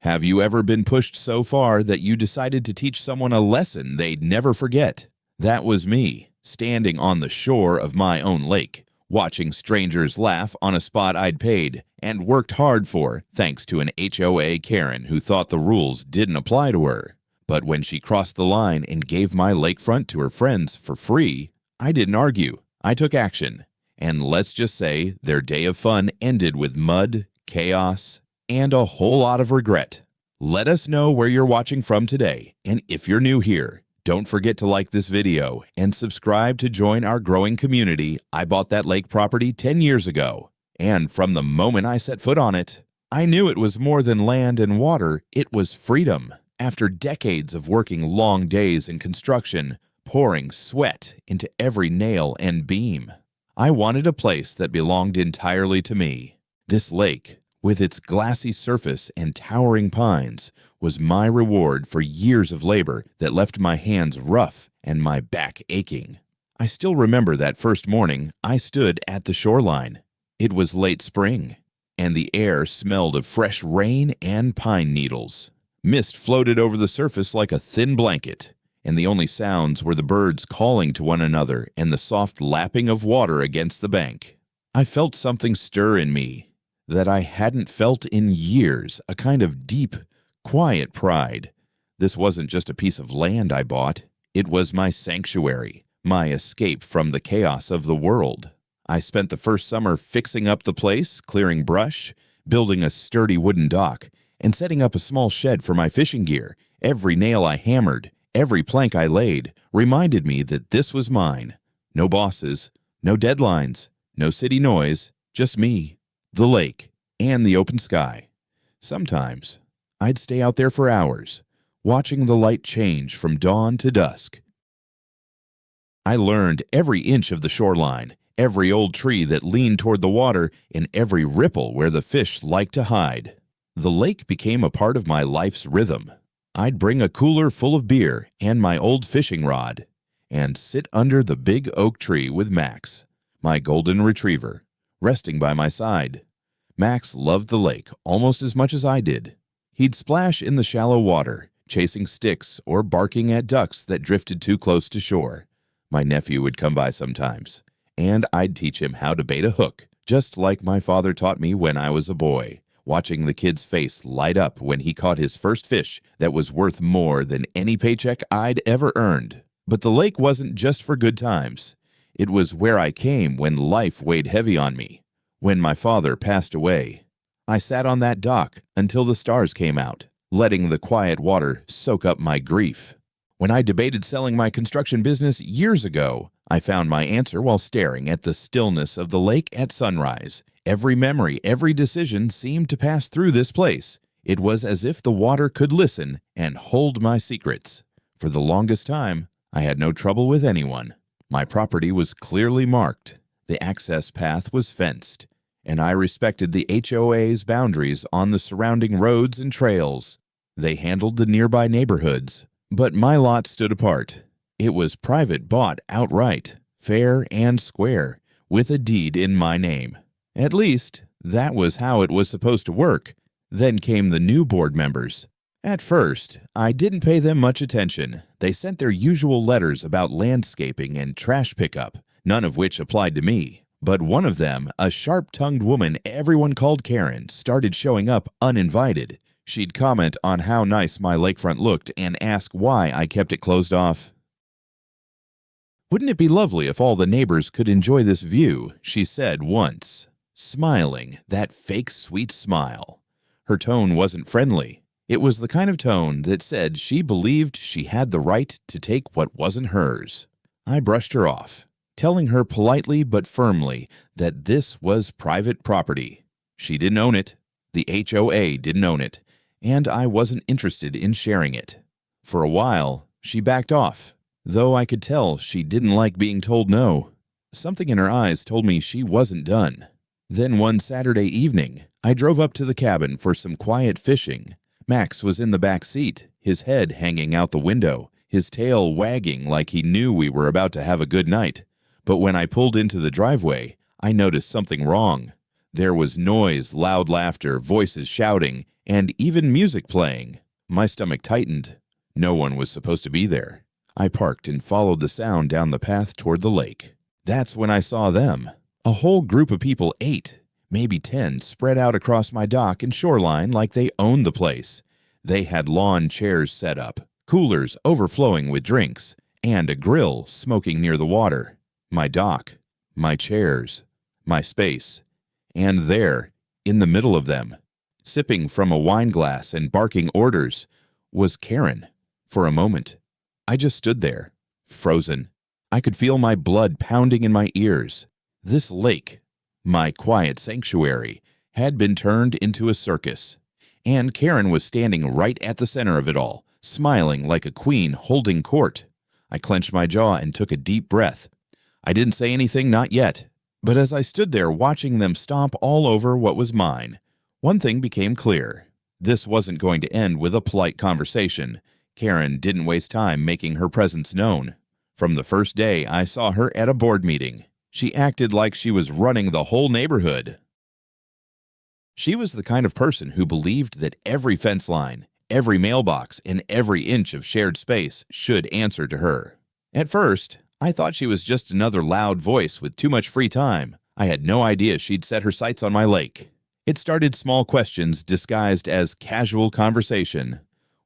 Have you ever been pushed so far that you decided to teach someone a lesson they'd never forget? That was me, standing on the shore of my own lake, watching strangers laugh on a spot I'd paid and worked hard for thanks to an HOA Karen who thought the rules didn't apply to her. But when she crossed the line and gave my lakefront to her friends for free, I didn't argue. I took action. And let's just say their day of fun ended with mud, chaos, and a whole lot of regret. Let us know where you're watching from today, and if you're new here, don't forget to like this video and subscribe to join our growing community. I bought that lake property 10 years ago, and from the moment I set foot on it, I knew it was more than land and water, it was freedom. After decades of working long days in construction, pouring sweat into every nail and beam, I wanted a place that belonged entirely to me. This lake, with its glassy surface and towering pines, was my reward for years of labor that left my hands rough and my back aching. I still remember that first morning I stood at the shoreline. It was late spring, and the air smelled of fresh rain and pine needles. Mist floated over the surface like a thin blanket, and the only sounds were the birds calling to one another and the soft lapping of water against the bank. I felt something stir in me that I hadn't felt in years, a kind of deep, quiet pride. This wasn't just a piece of land I bought. It was my sanctuary, my escape from the chaos of the world. I spent the first summer fixing up the place, clearing brush, building a sturdy wooden dock, and setting up a small shed for my fishing gear. Every nail I hammered, every plank I laid, reminded me that this was mine. No bosses, no deadlines, no city noise, just me, the lake, and the open sky. Sometimes I'd stay out there for hours, watching the light change from dawn to dusk. I learned every inch of the shoreline, every old tree that leaned toward the water, and every ripple where the fish liked to hide. The lake became a part of my life's rhythm. I'd bring a cooler full of beer and my old fishing rod, and sit under the big oak tree with Max, my golden retriever, resting by my side. Max loved the lake almost as much as I did. He'd splash in the shallow water, chasing sticks or barking at ducks that drifted too close to shore. My nephew would come by sometimes, and I'd teach him how to bait a hook, just like my father taught me when I was a boy, watching the kid's face light up when he caught his first fish that was worth more than any paycheck I'd ever earned. But the lake wasn't just for good times. It was where I came when life weighed heavy on me. When my father passed away, I sat on that dock until the stars came out, letting the quiet water soak up my grief. When I debated selling my construction business years ago, I found my answer while staring at the stillness of the lake at sunrise. Every memory, every decision seemed to pass through this place. It was as if the water could listen and hold my secrets. For the longest time, I had no trouble with anyone. My property was clearly marked. The access path was fenced, and I respected the HOA's boundaries on the surrounding roads and trails. They handled the nearby neighborhoods, but my lot stood apart. It was private, bought outright, fair and square, with a deed in my name. At least, that was how it was supposed to work. Then came the new board members. At first, I didn't pay them much attention. They sent their usual letters about landscaping and trash pickup, none of which applied to me. But one of them, a sharp-tongued woman everyone called Karen, started showing up uninvited. She'd comment on how nice my lakefront looked and ask why I kept it closed off. "Wouldn't it be lovely if all the neighbors could enjoy this view?" she said once, smiling, that fake sweet smile. Her tone wasn't friendly. It was the kind of tone that said she believed she had the right to take what wasn't hers. I brushed her off, telling her politely but firmly that this was private property. She didn't own it, the HOA didn't own it, and I wasn't interested in sharing it. For a while, she backed off, though I could tell she didn't like being told no. Something in her eyes told me she wasn't done. Then one Saturday evening, I drove up to the cabin for some quiet fishing. Max was in the back seat, his head hanging out the window, his tail wagging like he knew we were about to have a good night. But when I pulled into the driveway, I noticed something wrong. There was noise, loud laughter, voices shouting, and even music playing. My stomach tightened. No one was supposed to be there. I parked and followed the sound down the path toward the lake. That's when I saw them. A whole group of people, 8, maybe 10, spread out across my dock and shoreline like they owned the place. They had lawn chairs set up, coolers overflowing with drinks, and a grill smoking near the water. My dock, my chairs, my space. And there, in the middle of them, sipping from a wine glass and barking orders, was Karen. For a moment, I just stood there, frozen. I could feel my blood pounding in my ears. This lake, my quiet sanctuary, had been turned into a circus. And Karen was standing right at the center of it all, smiling like a queen holding court. I clenched my jaw and took a deep breath. I didn't say anything, not yet. But as I stood there watching them stomp all over what was mine, one thing became clear. This wasn't going to end with a polite conversation. Karen didn't waste time making her presence known. From the first day I saw her at a board meeting, she acted like she was running the whole neighborhood. She was the kind of person who believed that every fence line, every mailbox, and every inch of shared space should answer to her. At first, I thought she was just another loud voice with too much free time. I had no idea she'd set her sights on my lake. It started small questions disguised as casual conversation.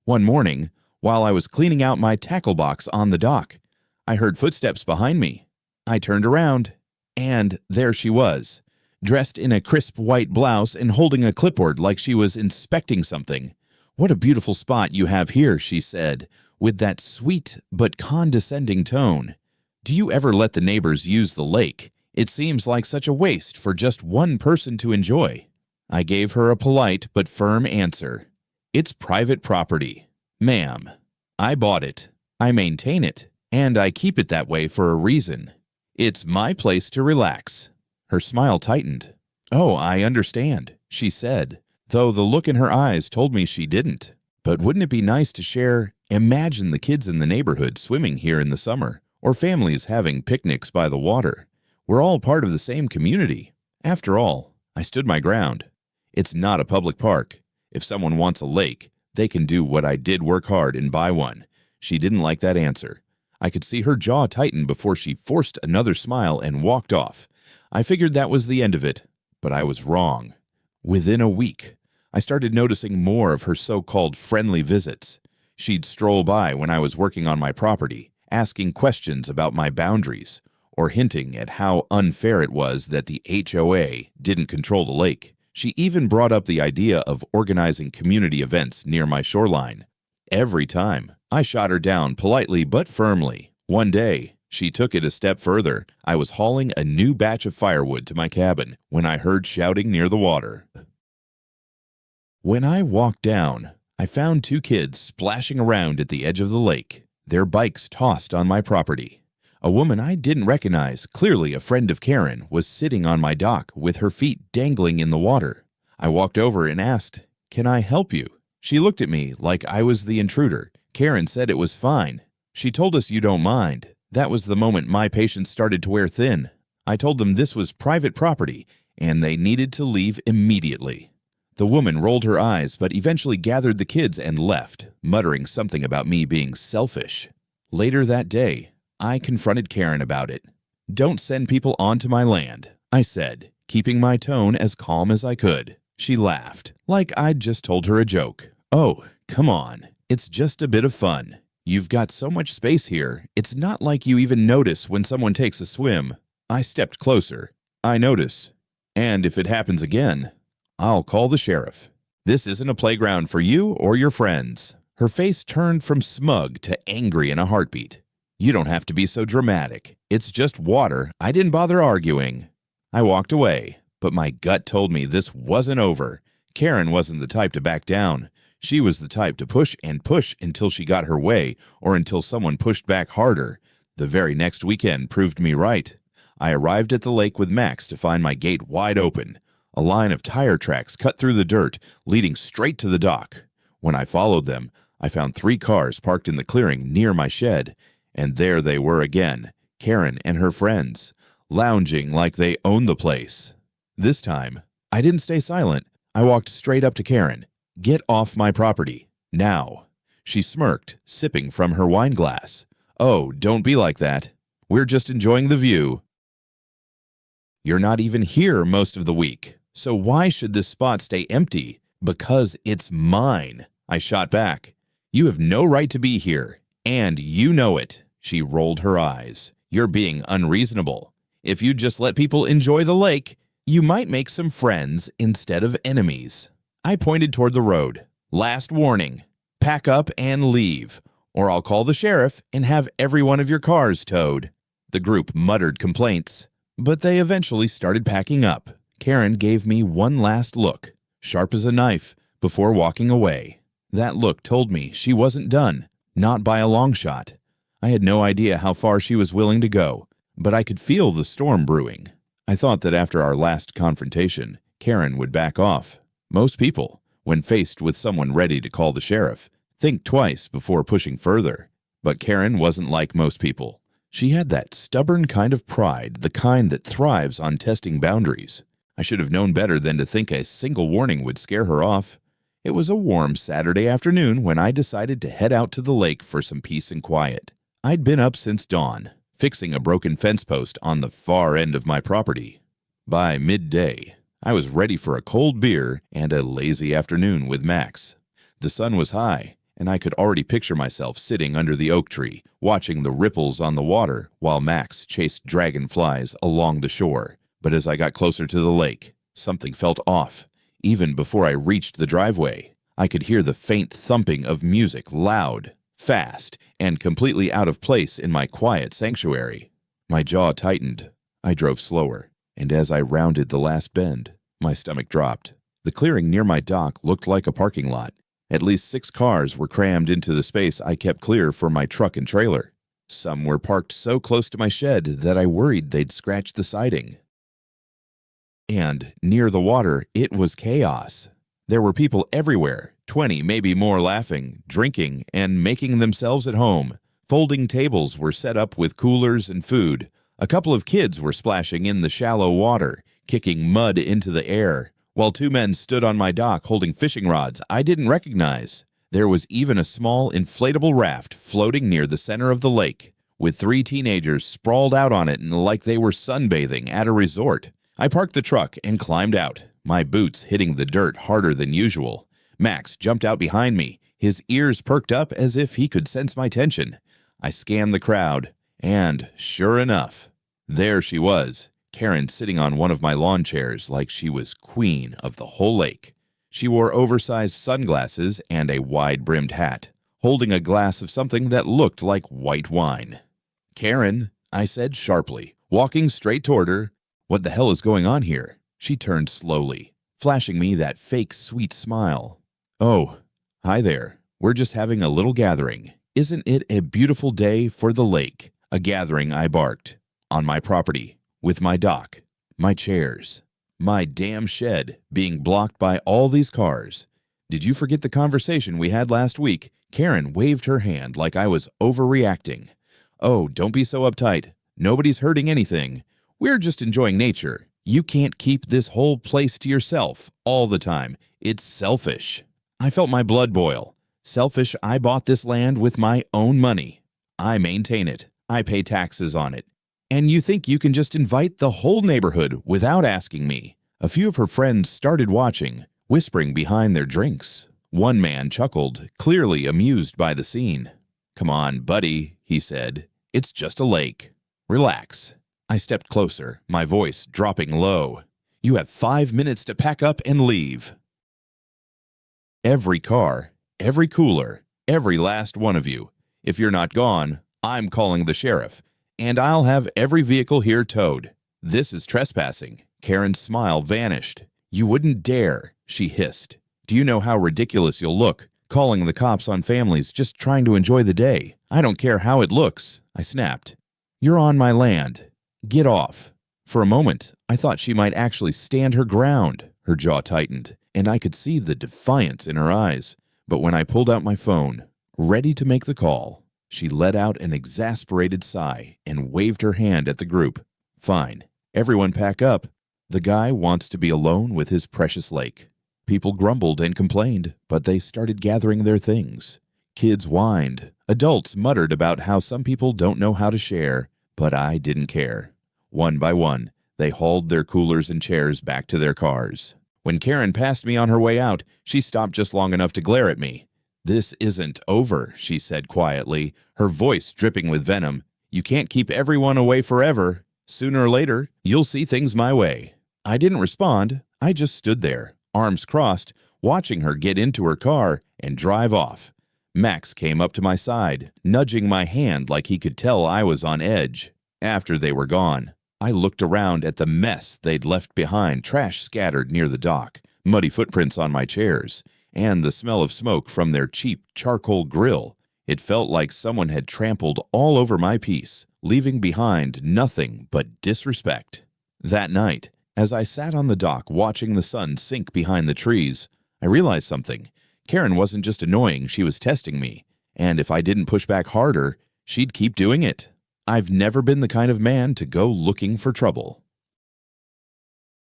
One morning, while I was cleaning out my tackle box on the dock, I heard footsteps behind me. I turned around, and there she was, dressed in a crisp white blouse and holding a clipboard like she was inspecting something. "What a beautiful spot you have here," she said, with that sweet but condescending tone. "Do you ever let the neighbors use the lake? It seems like such a waste for just one person to enjoy." I gave her a polite but firm answer. "It's private property, ma'am. I bought it, I maintain it, and I keep it that way for a reason. It's my place to relax." Her smile tightened. "Oh, I understand," she said, though the look in her eyes told me she didn't. "But wouldn't it be nice to share? Imagine the kids in the neighborhood swimming here in the summer, or families having picnics by the water. We're all part of the same community. After all," I stood my ground, "it's not a public park. If someone wants a lake, they can do what I did, work hard and buy one." She didn't like that answer. I could see her jaw tighten before she forced another smile and walked off. I figured that was the end of it, but I was wrong. Within a week, I started noticing more of her so-called friendly visits. She'd stroll by when I was working on my property, asking questions about my boundaries, or hinting at how unfair it was that the HOA didn't control the lake. She even brought up the idea of organizing community events near my shoreline. Every time, I shot her down politely but firmly. One day, she took it a step further. I was hauling a new batch of firewood to my cabin when I heard shouting near the water. When I walked down, I found 2 kids splashing around at the edge of the lake, their bikes tossed on my property. A woman I didn't recognize, clearly a friend of Karen, was sitting on my dock with her feet dangling in the water. I walked over and asked, "Can I help you?" She looked at me like I was the intruder. Karen said it was fine. "She told us you don't mind." That was the moment my patience started to wear thin. I told them this was private property, and they needed to leave immediately. The woman rolled her eyes but eventually gathered the kids and left, muttering something about me being selfish. Later that day, I confronted Karen about it. "Don't send people onto my land," I said, keeping my tone as calm as I could. She laughed, like I'd just told her a joke. "Oh, come on. It's just a bit of fun. You've got so much space here, it's not like you even notice when someone takes a swim." I stepped closer. "I notice. And if it happens again, I'll call the sheriff. This isn't a playground for you or your friends." Her face turned from smug to angry in a heartbeat. "You don't have to be so dramatic. It's just water. I didn't bother arguing." I walked away, but my gut told me this wasn't over. Karen wasn't the type to back down. She was the type to push and push until she got her way or until someone pushed back harder. The very next weekend proved me right. I arrived at the lake with Max to find my gate wide open. A line of tire tracks cut through the dirt, leading straight to the dock. When I followed them, I found 3 cars parked in the clearing near my shed. And there they were again, Karen and her friends, lounging like they owned the place. This time, I didn't stay silent. I walked straight up to Karen. Get off my property. Now." She smirked, sipping from her wine glass. "Oh, don't be like that. We're just enjoying the view. You're not even here most of the week, so why should this spot stay empty? Because it's mine," I shot back. "You have no right to be here, and you know it." She rolled her eyes. "You're being unreasonable. If you just let people enjoy the lake, you might make some friends instead of enemies." I pointed toward the road. "Last warning. Pack up and leave, or I'll call the sheriff and have every one of your cars towed." The group muttered complaints, but they eventually started packing up. Karen gave me one last look, sharp as a knife, before walking away. That look told me she wasn't done, not by a long shot. I had no idea how far she was willing to go, but I could feel the storm brewing. I thought that after our last confrontation, Karen would back off. Most people, when faced with someone ready to call the sheriff, think twice before pushing further. But Karen wasn't like most people. She had that stubborn kind of pride, the kind that thrives on testing boundaries. I should have known better than to think a single warning would scare her off. It was a warm Saturday afternoon when I decided to head out to the lake for some peace and quiet. I'd been up since dawn, fixing a broken fence post on the far end of my property. By midday, I was ready for a cold beer and a lazy afternoon with Max. The sun was high, and I could already picture myself sitting under the oak tree, watching the ripples on the water while Max chased dragonflies along the shore. But as I got closer to the lake, something felt off. Even before I reached the driveway, I could hear the faint thumping of music, loud, fast, and completely out of place in my quiet sanctuary. My jaw tightened. I drove slower, and as I rounded the last bend, my stomach dropped. The clearing near my dock looked like a parking lot. At least 6 cars were crammed into the space I kept clear for my truck and trailer. Some were parked so close to my shed that I worried they'd scratch the siding. And near the water, it was chaos. There were people everywhere, 20, maybe more, laughing, drinking, and making themselves at home. Folding tables were set up with coolers and food. A couple of kids were splashing in the shallow water, kicking mud into the air, while 2 men stood on my dock holding fishing rods I didn't recognize. There was even a small inflatable raft floating near the center of the lake, with 3 teenagers sprawled out on it like they were sunbathing at a resort. I parked the truck and climbed out, my boots hitting the dirt harder than usual. Max jumped out behind me, his ears perked up as if he could sense my tension. I scanned the crowd, and sure enough, there she was, Karen sitting on one of my lawn chairs like she was queen of the whole lake. She wore oversized sunglasses and a wide-brimmed hat, holding a glass of something that looked like white wine. "Karen," I said sharply, walking straight toward her. "What the hell is going on here?" She turned slowly, flashing me that fake sweet smile. "Oh, hi there. We're just having a little gathering. Isn't it a beautiful day for the lake?" A gathering, I barked. On my property, with my dock, my chairs, my damn shed being blocked by all these cars. "Did you forget the conversation we had last week?" Karen waved her hand like I was overreacting. "Oh, don't be so uptight. Nobody's hurting anything. We're just enjoying nature. You can't keep this whole place to yourself all the time. It's selfish." I felt my blood boil. Selfish. I bought this land with my own money. I maintain it. I pay taxes on it. And you think you can just invite the whole neighborhood without asking me? A few of her friends started watching, whispering behind their drinks. One man chuckled, clearly amused by the scene. "Come on, buddy," he said. "It's just a lake. Relax." I stepped closer, my voice dropping low. "You have 5 minutes to pack up and leave. Every car, every cooler, every last one of you. If you're not gone, I'm calling the sheriff, and I'll have every vehicle here towed. This is trespassing." Karen's smile vanished. "You wouldn't dare," she hissed. "Do you know how ridiculous you'll look, calling the cops on families just trying to enjoy the day? I don't care how it looks," I snapped. "You're on my land. Get off." For a moment, I thought she might actually stand her ground. Her jaw tightened, and I could see the defiance in her eyes. But when I pulled out my phone, ready to make the call, she let out an exasperated sigh and waved her hand at the group. "Fine. Everyone pack up. The guy wants to be alone with his precious lake." People grumbled and complained, but they started gathering their things. Kids whined. Adults muttered about how some people don't know how to share, but I didn't care. One by one, they hauled their coolers and chairs back to their cars. When Karen passed me on her way out, she stopped just long enough to glare at me. "This isn't over," she said quietly, her voice dripping with venom. "You can't keep everyone away forever. Sooner or later, you'll see things my way." I didn't respond. I just stood there, arms crossed, watching her get into her car and drive off. Max came up to my side, nudging my hand like he could tell I was on edge. After they were gone, I looked around at the mess they'd left behind, trash scattered near the dock, muddy footprints on my chairs, and the smell of smoke from their cheap charcoal grill. It felt like someone had trampled all over my peace, leaving behind nothing but disrespect. That night, as I sat on the dock watching the sun sink behind the trees, I realized something. Karen wasn't just annoying, she was testing me, and if I didn't push back harder, she'd keep doing it. I've never been the kind of man to go looking for trouble.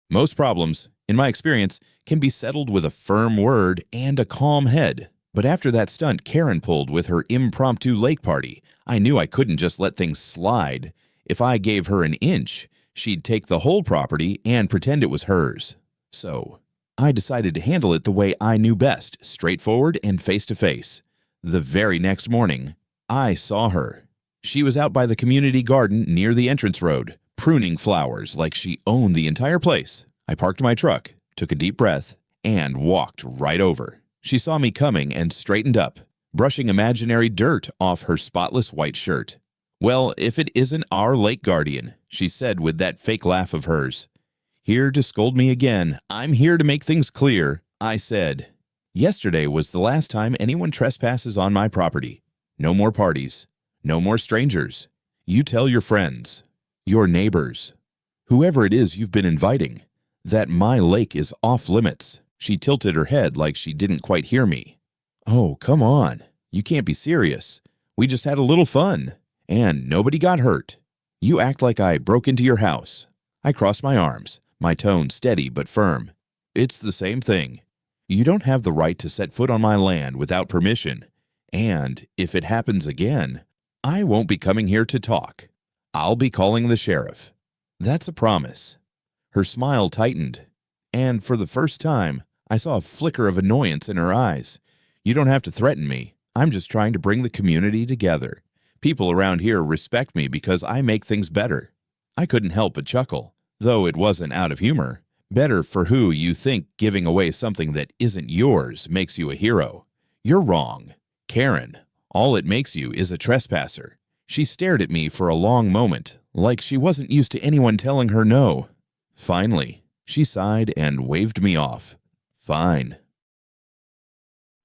Most problems, in my experience, can be settled with a firm word and a calm head. But after that stunt Karen pulled with her impromptu lake party, I knew I couldn't just let things slide. If I gave her an inch, she'd take the whole property and pretend it was hers. So I decided to handle it the way I knew best, straightforward and face-to-face. The very next morning, I saw her. She was out by the community garden near the entrance road, pruning flowers like she owned the entire place. I parked my truck, took a deep breath, and walked right over. She saw me coming and straightened up, brushing imaginary dirt off her spotless white shirt. "Well, if it isn't our lake guardian," she said with that fake laugh of hers. "Here to scold me again. I'm here to make things clear," I said. "Yesterday was the last time anyone trespasses on my property. No more parties. No more strangers. You tell your friends, your neighbors, whoever it is you've been inviting, that my lake is off limits." She tilted her head like she didn't quite hear me. "Oh, come on. You can't be serious. We just had a little fun, and nobody got hurt. You act like I broke into your house." I crossed my arms, my tone steady but firm. "It's the same thing. You don't have the right to set foot on my land without permission, and if it happens again, I won't be coming here to talk. I'll be calling the sheriff. That's a promise." Her smile tightened, and for the first time, I saw a flicker of annoyance in her eyes. "You don't have to threaten me. I'm just trying to bring the community together. People around here respect me because I make things better." I couldn't help but chuckle, though it wasn't out of humor. Better for who you think giving away something that isn't yours makes you a hero. You're wrong. Karen, all it makes you is a trespasser. She stared at me for a long moment, like she wasn't used to anyone telling her no. Finally, she sighed and waved me off. "Fine."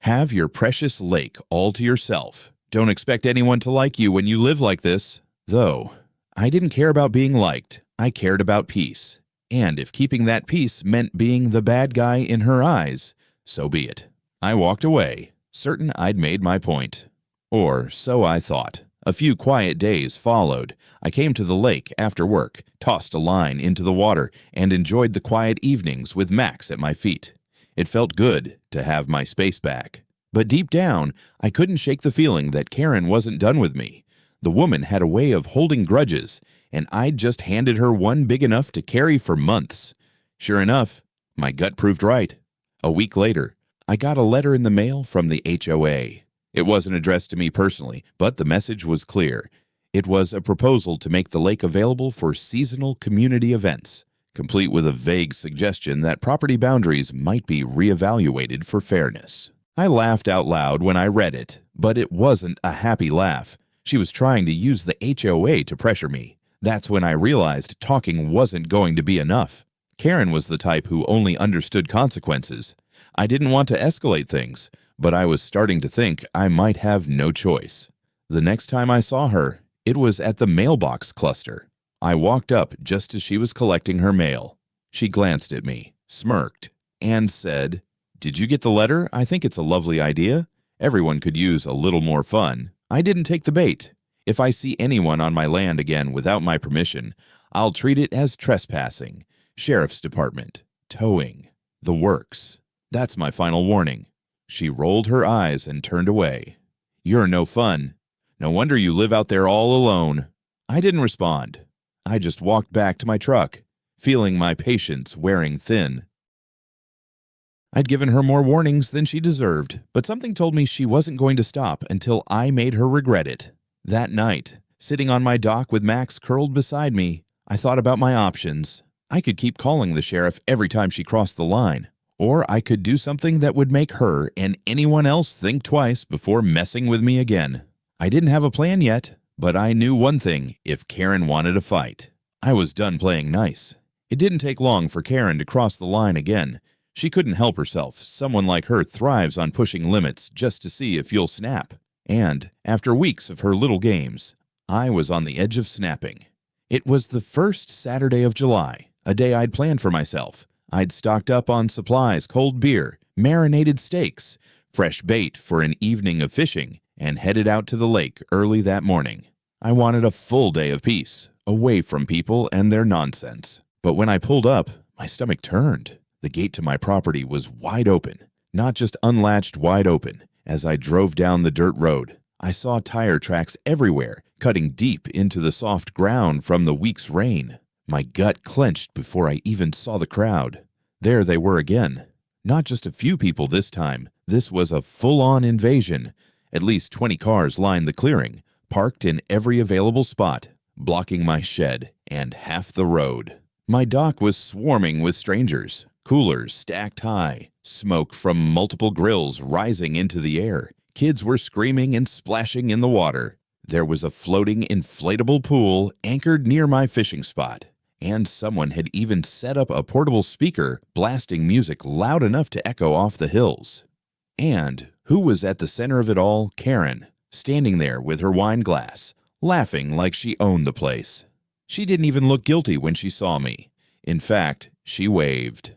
Have your precious lake all to yourself. Don't expect anyone to like you when you live like this. Though, I didn't care about being liked. I cared about peace. And if keeping that peace meant being the bad guy in her eyes, so be it. I walked away, certain I'd made my point. Or so I thought. A few quiet days followed. I came to the lake after work, tossed a line into the water, and enjoyed the quiet evenings with Max at my feet. It felt good to have my space back. But deep down, I couldn't shake the feeling that Karen wasn't done with me. The woman had a way of holding grudges, and I'd just handed her one big enough to carry for months. Sure enough, my gut proved right. A week later, I got a letter in the mail from the HOA. It wasn't addressed to me personally, but the message was clear. It was a proposal to make the lake available for seasonal community events, complete with a vague suggestion that property boundaries might be reevaluated for fairness. I laughed out loud when I read it, but it wasn't a happy laugh. She was trying to use the HOA to pressure me. That's when I realized talking wasn't going to be enough. Karen was the type who only understood consequences. I didn't want to escalate things, but I was starting to think I might have no choice. The next time I saw her, it was at the mailbox cluster. I walked up just as she was collecting her mail. She glanced at me, smirked, and said, "Did you get the letter? I think it's a lovely idea. Everyone could use a little more fun." I didn't take the bait. If I see anyone on my land again without my permission, I'll treat it as trespassing. Sheriff's Department, towing, the works. That's my final warning." She rolled her eyes and turned away. "You're no fun. No wonder you live out there all alone." I didn't respond. I just walked back to my truck, feeling my patience wearing thin. I'd given her more warnings than she deserved, but something told me she wasn't going to stop until I made her regret it. That night, sitting on my dock with Max curled beside me, I thought about my options. I could keep calling the sheriff every time she crossed the line, or I could do something that would make her and anyone else think twice before messing with me again. I didn't have a plan yet, but I knew one thing: if Karen wanted a fight. I was done playing nice. It didn't take long for Karen to cross the line again. She couldn't help herself. Someone like her thrives on pushing limits just to see if you'll snap. And after weeks of her little games, I was on the edge of snapping. It was the first Saturday of July, a day I'd planned for myself. I'd stocked up on supplies, cold beer, marinated steaks, fresh bait for an evening of fishing, and headed out to the lake early that morning. I wanted a full day of peace, away from people and their nonsense. But when I pulled up, my stomach turned. The gate to my property was wide open, not just unlatched, wide open. As I drove down the dirt road, I saw tire tracks everywhere, cutting deep into the soft ground from the week's rain. My gut clenched before I even saw the crowd. There they were again. Not just a few people this time. This was a full-on invasion. At least 20 cars lined the clearing, parked in every available spot, blocking my shed and half the road. My dock was swarming with strangers. Coolers stacked high, smoke from multiple grills rising into the air. Kids were screaming and splashing in the water. There was a floating inflatable pool anchored near my fishing spot, and someone had even set up a portable speaker blasting music loud enough to echo off the hills. And who was at the center of it all? Karen, standing there with her wine glass, laughing like she owned the place. She didn't even look guilty when she saw me. In fact, she waved.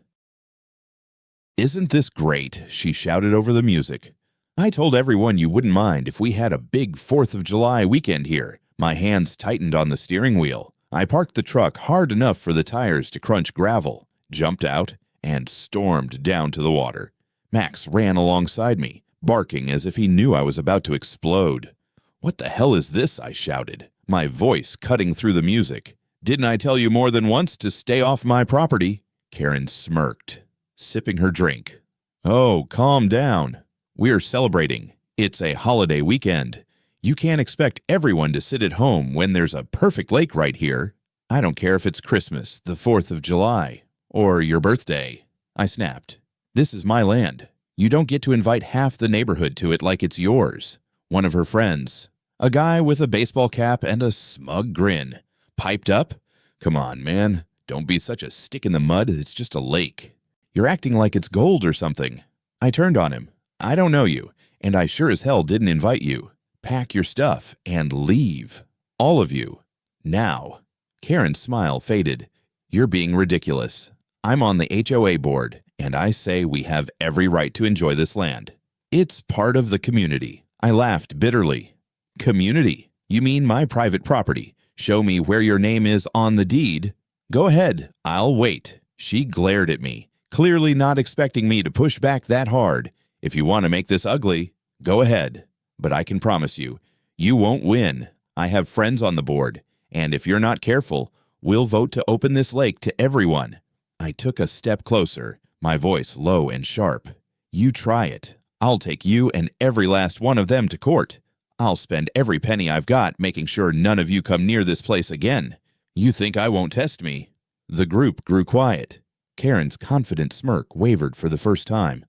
"Isn't this great?" she shouted over the music. "I told everyone you wouldn't mind if we had a big 4th of July weekend here." My hands tightened on the steering wheel. I parked the truck hard enough for the tires to crunch gravel, jumped out, and stormed down to the water. Max ran alongside me, barking as if he knew I was about to explode. "What the hell is this?" I shouted, my voice cutting through the music. "Didn't I tell you more than once to stay off my property?" Karen smirked, sipping her drink. "Oh, calm down. We're celebrating. It's a holiday weekend. You can't expect everyone to sit at home when there's a perfect lake right here. I don't care if it's Christmas, the 4th of July, or your birthday." I snapped. "This is my land. You don't get to invite half the neighborhood to it like it's yours." One of her friends, a guy with a baseball cap and a smug grin, piped up. "Come on, man. Don't be such a stick in the mud. It's just a lake. You're acting like it's gold or something." I turned on him. "I don't know you, and I sure as hell didn't invite you. Pack your stuff and leave. All of you. Now." Karen's smile faded. "You're being ridiculous. I'm on the HOA board, and I say we have every right to enjoy this land. It's part of the community." I laughed bitterly. "Community? You mean my private property? Show me where your name is on the deed." "Go ahead. I'll wait." She glared at me, clearly not expecting me to push back that hard. "If you want to make this ugly, go ahead. But I can promise you, you won't win. I have friends on the board, and if you're not careful, we'll vote to open this lake to everyone." I took a step closer, my voice low and sharp. "You try it. I'll take you and every last one of them to court. I'll spend every penny I've got making sure none of you come near this place again. You think I won't test me?" The group grew quiet. Karen's confident smirk wavered for the first time.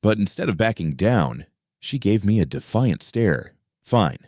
But instead of backing down, she gave me a defiant stare. "Fine.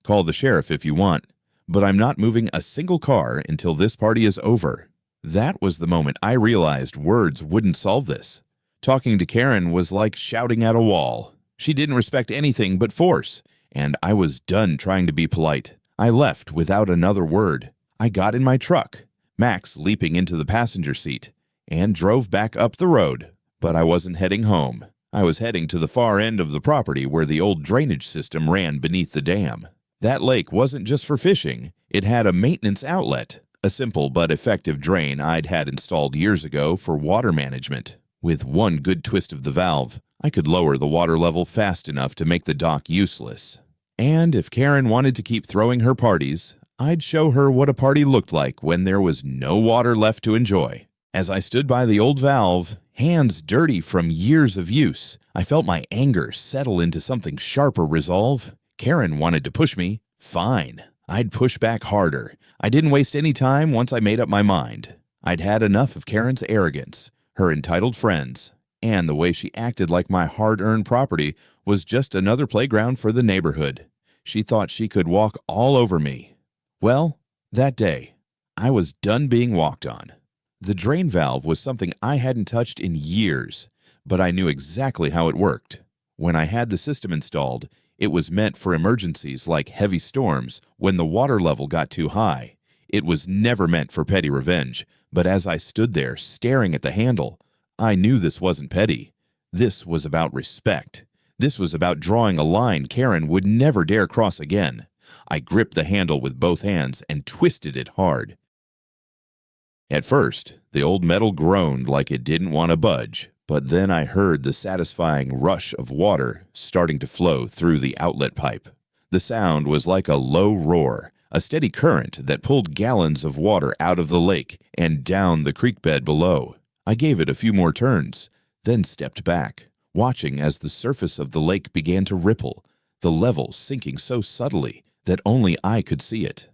Call the sheriff if you want, but I'm not moving a single car until this party is over." That was the moment I realized words wouldn't solve this. Talking to Karen was like shouting at a wall. She didn't respect anything but force, and I was done trying to be polite. I left without another word. I got in my truck, Max leaping into the passenger seat, and drove back up the road. But I wasn't heading home. I was heading to the far end of the property where the old drainage system ran beneath the dam. That lake wasn't just for fishing. It had a maintenance outlet, a simple but effective drain I'd had installed years ago for water management. With one good twist of the valve, I could lower the water level fast enough to make the dock useless. And if Karen wanted to keep throwing her parties, I'd show her what a party looked like when there was no water left to enjoy. As I stood by the old valve, hands dirty from years of use, I felt my anger settle into something sharper resolve. Karen wanted to push me. Fine. I'd push back harder. I didn't waste any time once I made up my mind. I'd had enough of Karen's arrogance, her entitled friends, and the way she acted like my hard-earned property was just another playground for the neighborhood. She thought she could walk all over me. Well, that day, I was done being walked on. The drain valve was something I hadn't touched in years, but I knew exactly how it worked. When I had the system installed, it was meant for emergencies like heavy storms when the water level got too high. It was never meant for petty revenge, but as I stood there staring at the handle, I knew this wasn't petty. This was about respect. This was about drawing a line Karen would never dare cross again. I gripped the handle with both hands and twisted it hard. At first, the old metal groaned like it didn't want to budge, but then I heard the satisfying rush of water starting to flow through the outlet pipe. The sound was like a low roar, a steady current that pulled gallons of water out of the lake and down the creek bed below. I gave it a few more turns, then stepped back, watching as the surface of the lake began to ripple, the level sinking so subtly that only I could see it.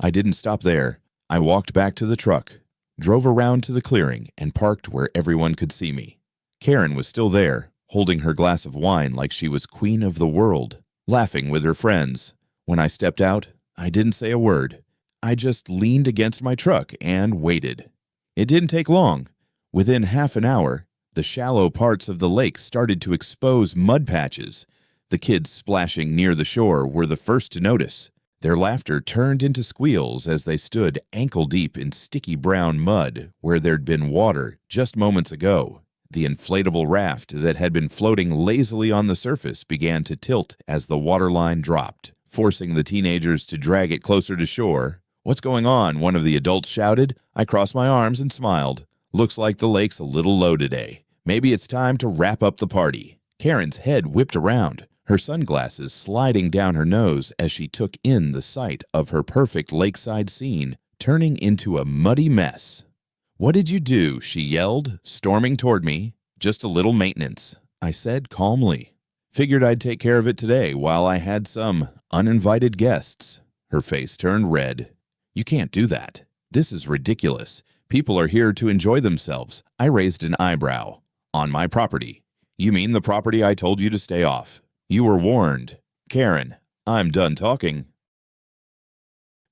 I didn't stop there. I walked back to the truck, drove around to the clearing, and parked where everyone could see me. Karen was still there, holding her glass of wine like she was queen of the world, laughing with her friends. When I stepped out, I didn't say a word. I just leaned against my truck and waited. It didn't take long. Within half an hour, the shallow parts of the lake started to expose mud patches. The kids splashing near the shore were the first to notice. Their laughter turned into squeals as they stood ankle-deep in sticky brown mud where there'd been water just moments ago. The inflatable raft that had been floating lazily on the surface began to tilt as the water line dropped, forcing the teenagers to drag it closer to shore. "What's going on?" one of the adults shouted. I crossed my arms and smiled. "Looks like the lake's a little low today. Maybe it's time to wrap up the party." Karen's head whipped around, her sunglasses sliding down her nose as she took in the sight of her perfect lakeside scene, turning into a muddy mess. "What did you do?" she yelled, storming toward me. "Just a little maintenance," I said calmly. "Figured I'd take care of it today while I had some uninvited guests." Her face turned red. "You can't do that. This is ridiculous. People are here to enjoy themselves." I raised an eyebrow. "On my property." "You mean the property I told you to stay off? You were warned." "Karen, I'm done talking."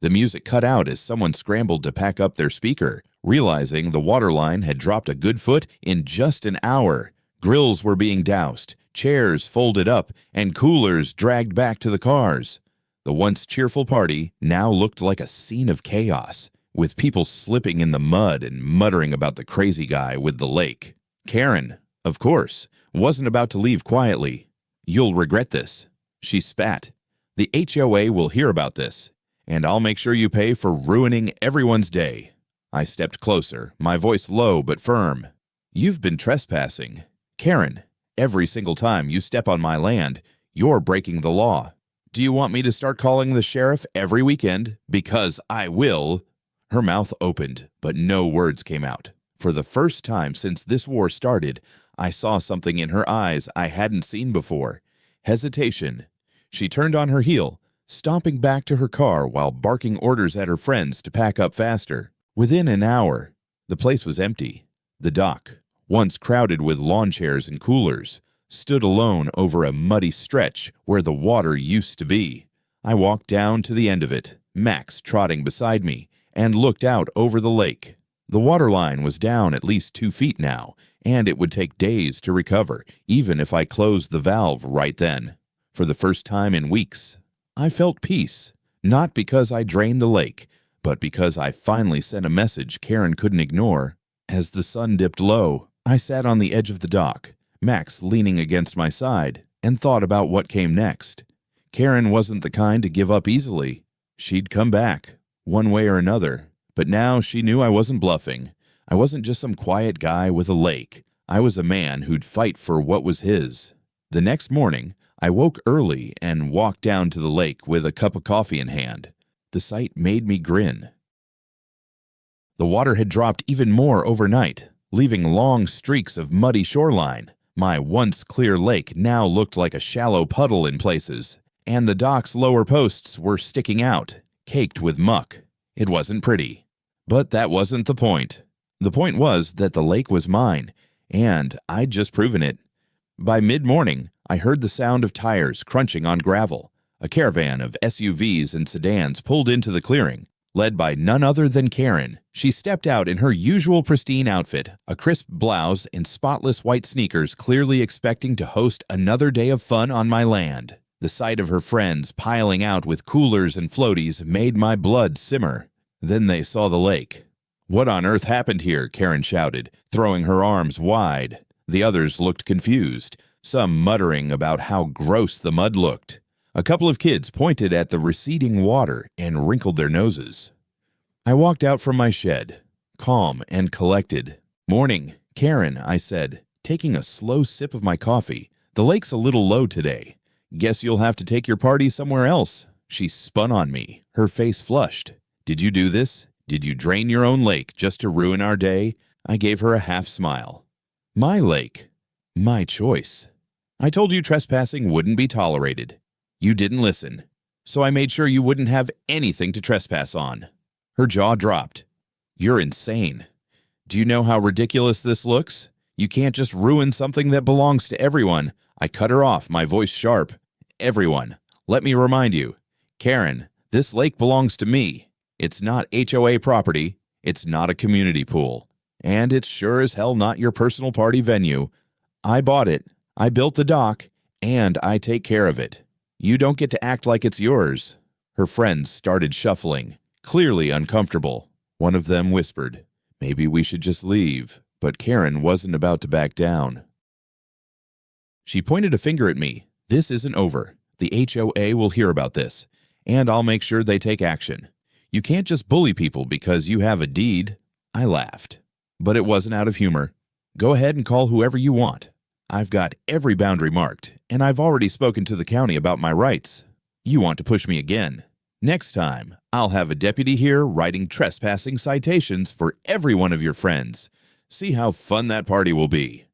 The music cut out as someone scrambled to pack up their speaker, realizing the water line had dropped a good foot in just an hour. Grills were being doused, chairs folded up, and coolers dragged back to the cars. The once cheerful party now looked like a scene of chaos, with people slipping in the mud and muttering about the crazy guy with the lake. Karen, of course, wasn't about to leave quietly. "You'll regret this." She spat. "The HOA will hear about this, and I'll make sure you pay for ruining everyone's day." I stepped closer, my voice low but firm. "You've been trespassing. Karen, every single time you step on my land, you're breaking the law. Do you want me to start calling the sheriff every weekend? Because I will." Her mouth opened, but no words came out. For the first time since this war started, I saw something in her eyes I hadn't seen before. Hesitation. She turned on her heel, stomping back to her car while barking orders at her friends to pack up faster. Within an hour, the place was empty. The dock, once crowded with lawn chairs and coolers, stood alone over a muddy stretch where the water used to be. I walked down to the end of it, Max trotting beside me, and looked out over the lake. The water line was down at least 2 feet now, and it would take days to recover, even if I closed the valve right then. For the first time in weeks, I felt peace, not because I drained the lake, but because I finally sent a message Karen couldn't ignore. As the sun dipped low, I sat on the edge of the dock, Max leaning against my side, and thought about what came next. Karen wasn't the kind to give up easily. She'd come back, one way or another. But now she knew I wasn't bluffing. I wasn't just some quiet guy with a lake. I was a man who'd fight for what was his. The next morning, I woke early and walked down to the lake with a cup of coffee in hand. The sight made me grin. The water had dropped even more overnight, leaving long streaks of muddy shoreline. My once clear lake now looked like a shallow puddle in places, and the dock's lower posts were sticking out, caked with muck. It wasn't pretty. But that wasn't the point. The point was that the lake was mine, and I'd just proven it. By mid-morning, I heard the sound of tires crunching on gravel. A caravan of SUVs and sedans pulled into the clearing, led by none other than Karen. She stepped out in her usual pristine outfit, a crisp blouse and spotless white sneakers, clearly expecting to host another day of fun on my land. The sight of her friends piling out with coolers and floaties made my blood simmer. Then they saw the lake. "What on earth happened here?" Karen shouted, throwing her arms wide. The others looked confused, some muttering about how gross the mud looked. A couple of kids pointed at the receding water and wrinkled their noses. I walked out from my shed, calm and collected. "Morning, Karen," I said, taking a slow sip of my coffee. "The lake's a little low today. Guess you'll have to take your party somewhere else." She spun on me, her face flushed. "Did you do this? Did you drain your own lake just to ruin our day?" I gave her a half smile. "My lake. My choice. I told you trespassing wouldn't be tolerated. You didn't listen, so I made sure you wouldn't have anything to trespass on." Her jaw dropped. "You're insane. Do you know how ridiculous this looks? You can't just ruin something that belongs to everyone." I cut her off, my voice sharp. "Everyone, let me remind you. Karen, this lake belongs to me. It's not HOA property. It's not a community pool. And it's sure as hell not your personal party venue. I bought it, I built the dock, and I take care of it. You don't get to act like it's yours." Her friends started shuffling, clearly uncomfortable. One of them whispered, "Maybe we should just leave." But Karen wasn't about to back down. She pointed a finger at me. "This isn't over. The HOA will hear about this, and I'll make sure they take action. You can't just bully people because you have a deed." I laughed, but it wasn't out of humor. "Go ahead and call whoever you want. I've got every boundary marked, and I've already spoken to the county about my rights. You want to push me again? Next time, I'll have a deputy here writing trespassing citations for every one of your friends. See how fun that party will be."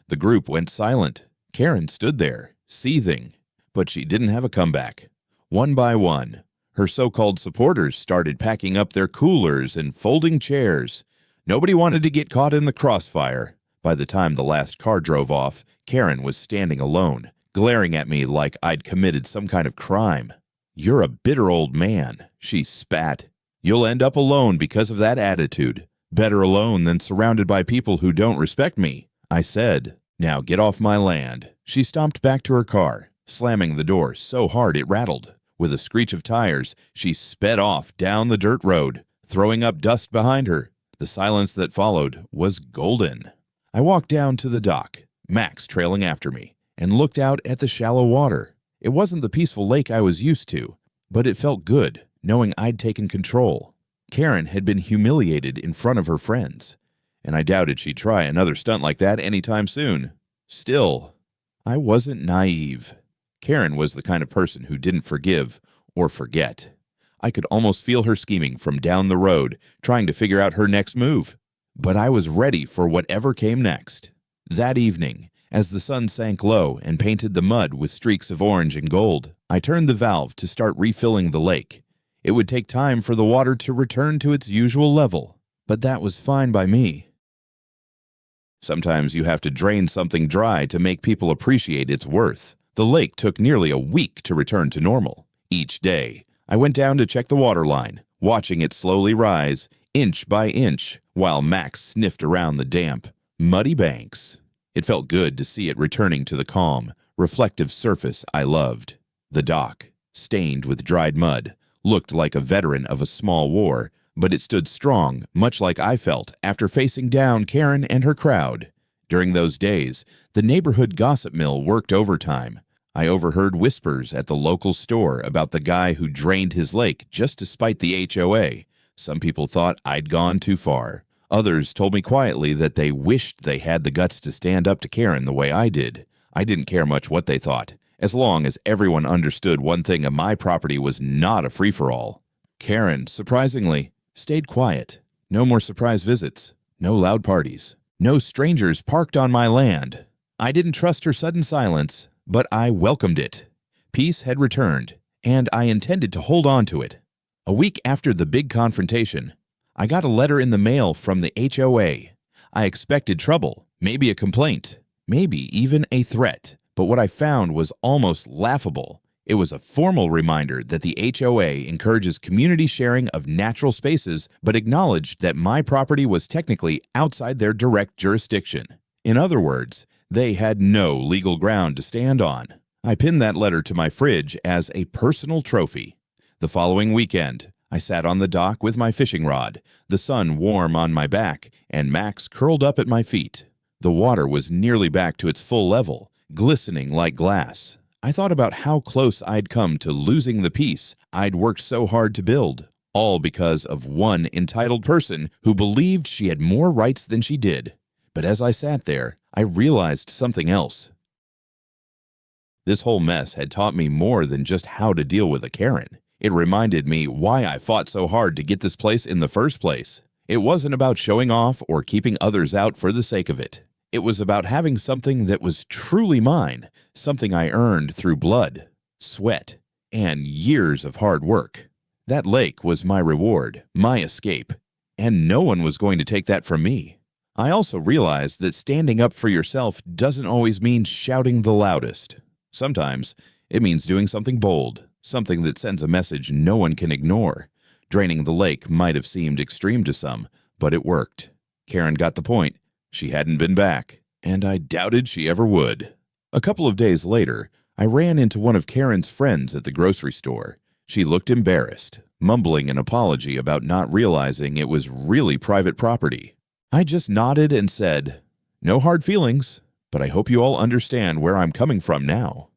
The group went silent. Karen stood there, seething, but she didn't have a comeback. One by one, her so-called supporters started packing up their coolers and folding chairs. Nobody wanted to get caught in the crossfire. By the time the last car drove off, Karen was standing alone, glaring at me like I'd committed some kind of crime. "You're a bitter old man," she spat. "You'll end up alone because of that attitude. Better alone than surrounded by people who don't respect me," I said. "Now get off my land." She stomped back to her car, slamming the door so hard it rattled. With a screech of tires, she sped off down the dirt road, throwing up dust behind her. The silence that followed was golden. I walked down to the dock, Max trailing after me, and looked out at the shallow water. It wasn't the peaceful lake I was used to, but it felt good, knowing I'd taken control. Karen had been humiliated in front of her friends, and I doubted she'd try another stunt like that anytime soon. Still, I wasn't naive. Karen was the kind of person who didn't forgive or forget. I could almost feel her scheming from down the road, trying to figure out her next move. But I was ready for whatever came next. That evening, as the sun sank low and painted the mud with streaks of orange and gold, I turned the valve to start refilling the lake. It would take time for the water to return to its usual level, but that was fine by me. Sometimes you have to drain something dry to make people appreciate its worth. The lake took nearly a week to return to normal. Each day, I went down to check the water line, watching it slowly rise, inch by inch, while Max sniffed around the damp, muddy banks. It felt good to see it returning to the calm, reflective surface I loved. The dock, stained with dried mud, looked like a veteran of a small war, but it stood strong, much like I felt after facing down Karen and her crowd. During those days, the neighborhood gossip mill worked overtime. I overheard whispers at the local store about the guy who drained his lake just to spite the HOA. Some people thought I'd gone too far. Others told me quietly that they wished they had the guts to stand up to Karen the way I did. I didn't care much what they thought, as long as everyone understood one thing: my property was not a free-for-all. Karen, surprisingly, stayed quiet. No more surprise visits, no loud parties, no strangers parked on my land. I didn't trust her sudden silence, but I welcomed it. Peace had returned, and I intended to hold on to it. A week after the big confrontation, I got a letter in the mail from the HOA. I expected trouble, maybe a complaint, maybe even a threat, but what I found was almost laughable. It was a formal reminder that the HOA encourages community sharing of natural spaces, but acknowledged that my property was technically outside their direct jurisdiction. In other words, they had no legal ground to stand on. I pinned that letter to my fridge as a personal trophy. The following weekend, I sat on the dock with my fishing rod, the sun warm on my back, and Max curled up at my feet. The water was nearly back to its full level, glistening like glass. I thought about how close I'd come to losing the peace I'd worked so hard to build, all because of one entitled person who believed she had more rights than she did. But as I sat there, I realized something else. This whole mess had taught me more than just how to deal with a Karen. It reminded me why I fought so hard to get this place in the first place. It wasn't about showing off or keeping others out for the sake of it. It was about having something that was truly mine, something I earned through blood, sweat, and years of hard work. That lake was my reward, my escape, and no one was going to take that from me. I also realized that standing up for yourself doesn't always mean shouting the loudest. Sometimes it means doing something bold, something that sends a message no one can ignore. Draining the lake might have seemed extreme to some, but it worked. Karen got the point. She hadn't been back, and I doubted she ever would. A couple of days later, I ran into one of Karen's friends at the grocery store. She looked embarrassed, mumbling an apology about not realizing it was really private property. I just nodded and said, "No hard feelings, but I hope you all understand where I'm coming from now."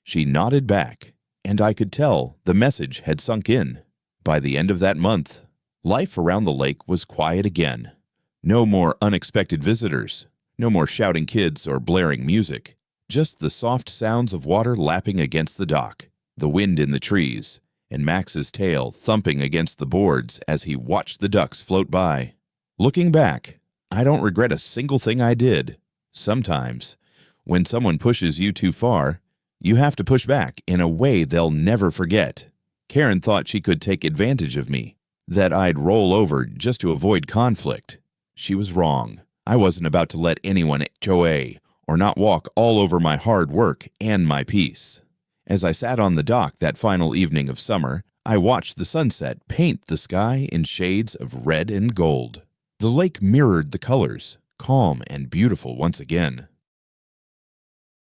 She nodded back, and I could tell the message had sunk in. By the end of that month, life around the lake was quiet again. No more unexpected visitors, no more shouting kids or blaring music, just the soft sounds of water lapping against the dock, the wind in the trees, and Max's tail thumping against the boards as he watched the ducks float by. Looking back, I don't regret a single thing I did. Sometimes, when someone pushes you too far, you have to push back in a way they'll never forget. Karen thought she could take advantage of me, that I'd roll over just to avoid conflict. She was wrong. I wasn't about to let anyone HOA or not walk all over my hard work and my peace. As I sat on the dock that final evening of summer, I watched the sunset paint the sky in shades of red and gold. The lake mirrored the colors, calm and beautiful once again.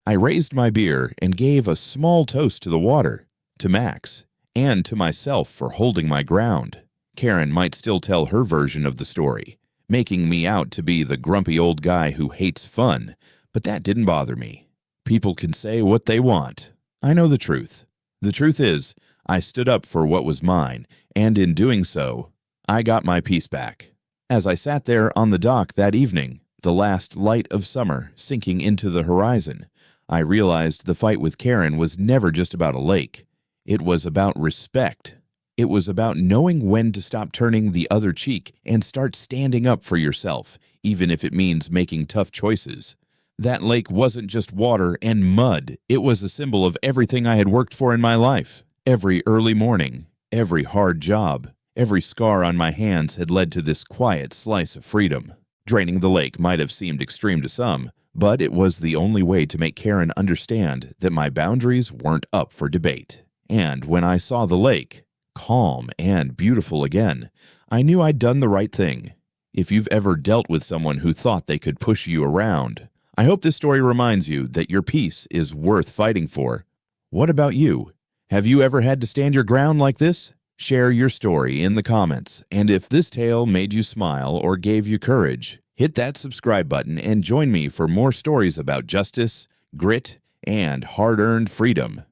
I raised my beer and gave a small toast to the water, to Max, and to myself for holding my ground. Karen might still tell her version of the story, making me out to be the grumpy old guy who hates fun, but that didn't bother me. People can say what they want. I know the truth. The truth is, I stood up for what was mine, and in doing so, I got my peace back. As I sat there on the dock that evening, the last light of summer sinking into the horizon, I realized the fight with Karen was never just about a lake. It was about respect. It was about knowing when to stop turning the other cheek and start standing up for yourself, even if it means making tough choices. That lake wasn't just water and mud. It was a symbol of everything I had worked for in my life. Every early morning, every hard job, every scar on my hands had led to this quiet slice of freedom. Draining the lake might have seemed extreme to some, but it was the only way to make Karen understand that my boundaries weren't up for debate. And when I saw the lake, calm and beautiful again, I knew I'd done the right thing. If you've ever dealt with someone who thought they could push you around, I hope this story reminds you that your peace is worth fighting for. What about you? Have you ever had to stand your ground like this? Share your story in the comments, and if this tale made you smile or gave you courage, hit that subscribe button and join me for more stories about justice, grit, and hard-earned freedom.